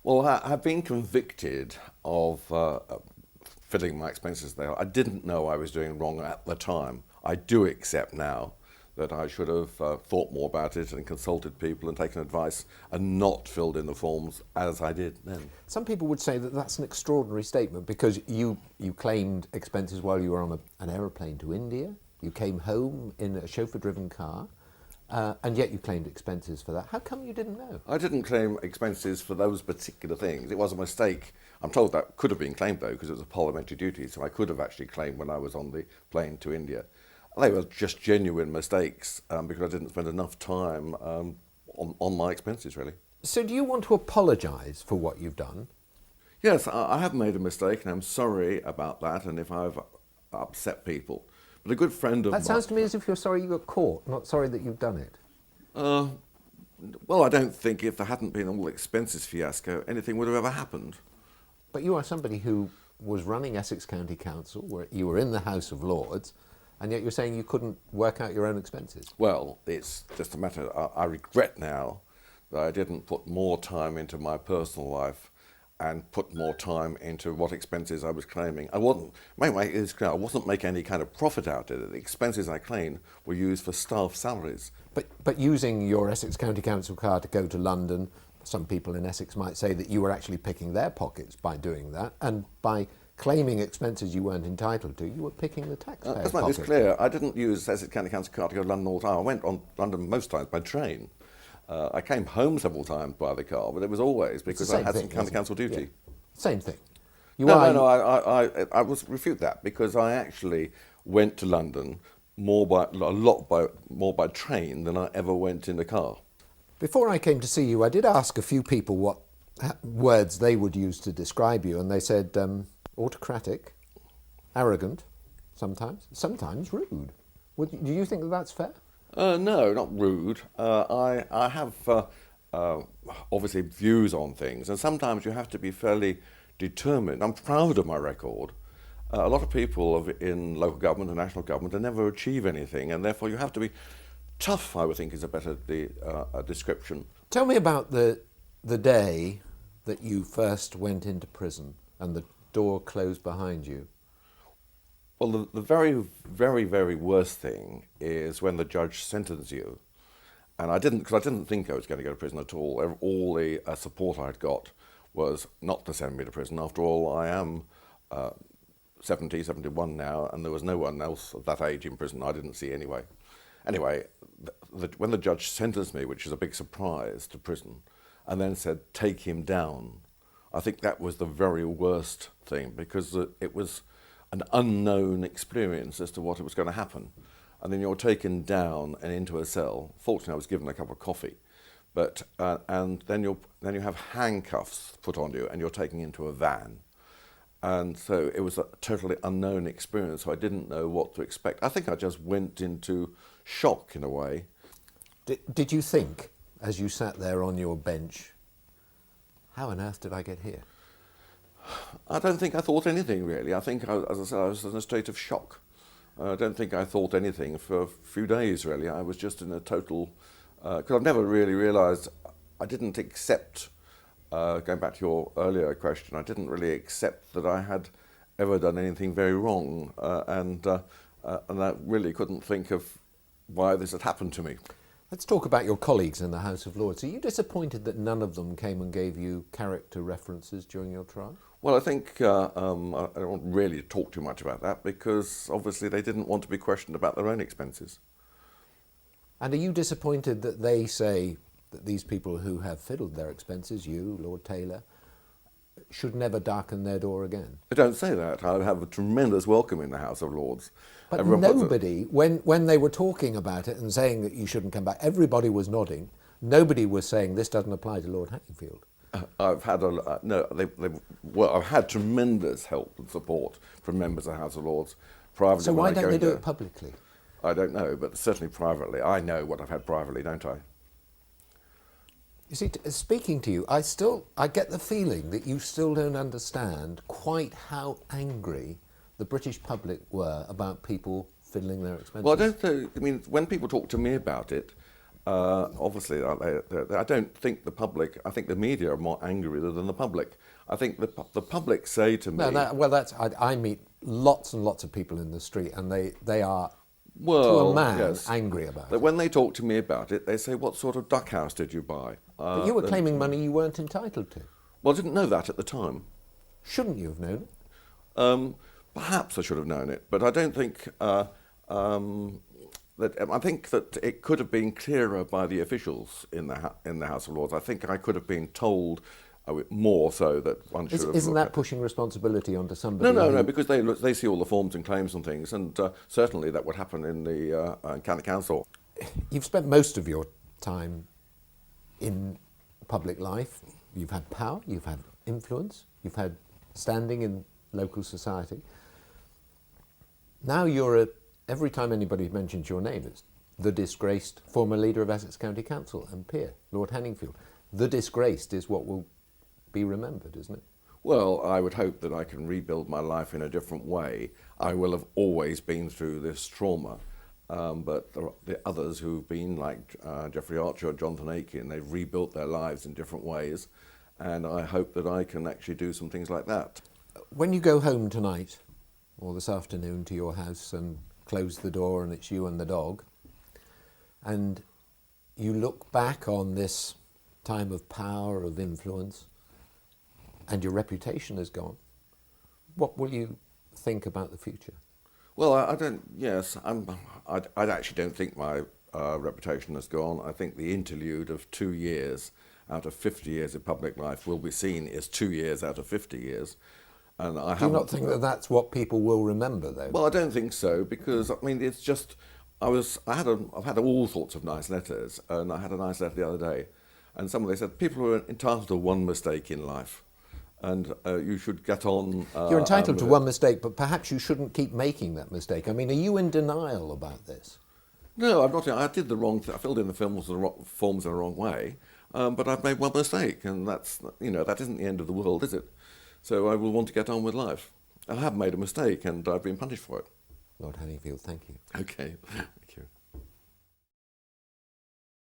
Well, I've been convicted of fiddling my expenses there. I didn't know I was doing wrong at the time. I do accept now that I should have thought more about it and consulted people and taken advice and not filled in the forms as I did then. Some people would say that that's an extraordinary statement because you claimed expenses while you were on an aeroplane to India. You came home in a chauffeur-driven car, and yet you claimed expenses for that. How come you didn't know? I didn't claim expenses for those particular things. It was a mistake. I'm told that could have been claimed though because it was a parliamentary duty, so I could have actually claimed when I was on the plane to India. They were just genuine mistakes because I didn't spend enough time on my expenses, really. So do you want to apologise for what you've done? Yes, I have made a mistake, and I'm sorry about that, and if I've upset people. But a good friend of mine... That sounds to me as if you're sorry you got caught, not sorry that you've done it. Well, I don't think if there hadn't been all expenses fiasco, anything would have ever happened. But you are somebody who was running Essex County Council, where you were in the House of Lords, and yet you're saying you couldn't work out your own expenses. Well, it's just a matter... I regret now that I didn't put more time into my personal life and put more time into what expenses I was claiming. I wasn't making any kind of profit out of it. The expenses I claimed were used for staff salaries. But using your Essex County Council car to go to London, some people in Essex might say that you were actually picking their pockets by doing that, and by claiming expenses you weren't entitled to, you were picking the taxpayer's Let's make pocket. this clear. I didn't use Essex County Council car to go to London all the time. I went on London most times by train. I came home several times by the car, but it was always because I had some county council duty. Yeah. Same thing. I was refute that because I actually went to London more by train than I ever went in the car. Before I came to see you, I did ask a few people what words they would use to describe you, and they said autocratic, arrogant, sometimes rude. Do you think that that's fair? No, not rude. I have obviously views on things, and sometimes you have to be fairly determined. I'm proud of my record. A lot of people in local government and national government never achieve anything, and therefore you have to be tough, I would think is a better description. Tell me about the day that you first went into prison and the door closed behind you. Well, the very, very, very worst thing is when the judge sentenced you, and I didn't think I was going to go to prison at all. All the support I'd got was not to send me to prison. After all, I am 71 now, and there was no one else of that age in prison I didn't see anyway. Anyway, when the judge sentenced me, which is a big surprise to prison, and then said, take him down, I think that was the very worst thing because it was an unknown experience as to what was going to happen. And then you're taken down and into a cell. Fortunately, I was given a cup of coffee. But and then you have handcuffs put on you and you're taken into a van. And so it was a totally unknown experience, so I didn't know what to expect. I think I just went into shock in a way. Did you think, as you sat there on your bench, how on earth did I get here? I don't think I thought anything really. I think, as I said, I was in a state of shock. I don't think I thought anything for a few days really. I was just in a total, because I've never really realised, I didn't accept, going back to your earlier question, I didn't really accept that I had ever done anything very wrong, and I really couldn't think of why this had happened to me. Let's talk about your colleagues in the House of Lords. Are you disappointed that none of them came and gave you character references during your trial? Well, I think I don't really talk too much about that because obviously they didn't want to be questioned about their own expenses. And are you disappointed that they say that these people who have fiddled their expenses, you, Lord Taylor, should never darken their door again? I don't say that. I have a tremendous welcome in the House of Lords. But Everyone nobody, when they were talking about it and saying that you shouldn't come back, everybody was nodding. Nobody was saying this doesn't apply to Lord Hanningfield. I've had I've had tremendous help and support from members of the House of Lords privately. So why don't they do it publicly? I don't know, but certainly privately. I know what I've had privately, don't I? You see, speaking to you, I get the feeling that you still don't understand quite how angry the British public were about people fiddling their expenses. Well, I don't know. I mean, when people talk to me about it, Obviously, I don't think the public. I think the media are more angry than the public. I think the public say to me, I meet lots and lots of people in the street, and they are, well, to a man, yes, angry about that it. when they talk to me about it, they say, "What sort of duck house did you buy?" But you were claiming money you weren't entitled to. Well, I didn't know that at the time. Shouldn't you have known it? Perhaps I should have known it, but I don't think I think that it could have been clearer by the officials in the House of Lords. I think I could have been told more so that one should have. Isn't that pushing responsibility onto somebody? No, because they see all the forms and claims and things, and certainly that would happen in the county council. You've spent most of your time in public life. You've had power, you've had influence, you've had standing in local society. Now every time anybody mentions your name, it's the disgraced former leader of Essex County Council and peer, Lord Hanningfield. The disgraced is what will be remembered, isn't it? Well, I would hope that I can rebuild my life in a different way. I will have always been through this trauma, but the others who've been, like Geoffrey Archer or Jonathan Aiken, they've rebuilt their lives in different ways, and I hope that I can actually do some things like that. When you go home tonight, or this afternoon to your house and close the door and it's you and the dog, and you look back on this time of power, of influence, and your reputation has gone, what will you think about the future? Well, I don't. Yes, I actually don't think my reputation has gone. I think the interlude of 2 years out of 50 years of public life will be seen as 2 years out of 50 years. And Do you not think that that's what people will remember, though? Well, I don't think so, because I mean, it's just I've had all sorts of nice letters, and I had a nice letter the other day, and somebody said people are entitled to one mistake in life, and you should get on. You're entitled to one mistake, but perhaps you shouldn't keep making that mistake. I mean, are you in denial about this? No, I'm not. I did the wrong thing. I filled in the forms in the wrong way, but I've made one mistake, and that isn't the end of the world, is it? So I will want to get on with life. I have made a mistake, and I've been punished for it. Lord Hanningfield, thank you. Okay, thank you.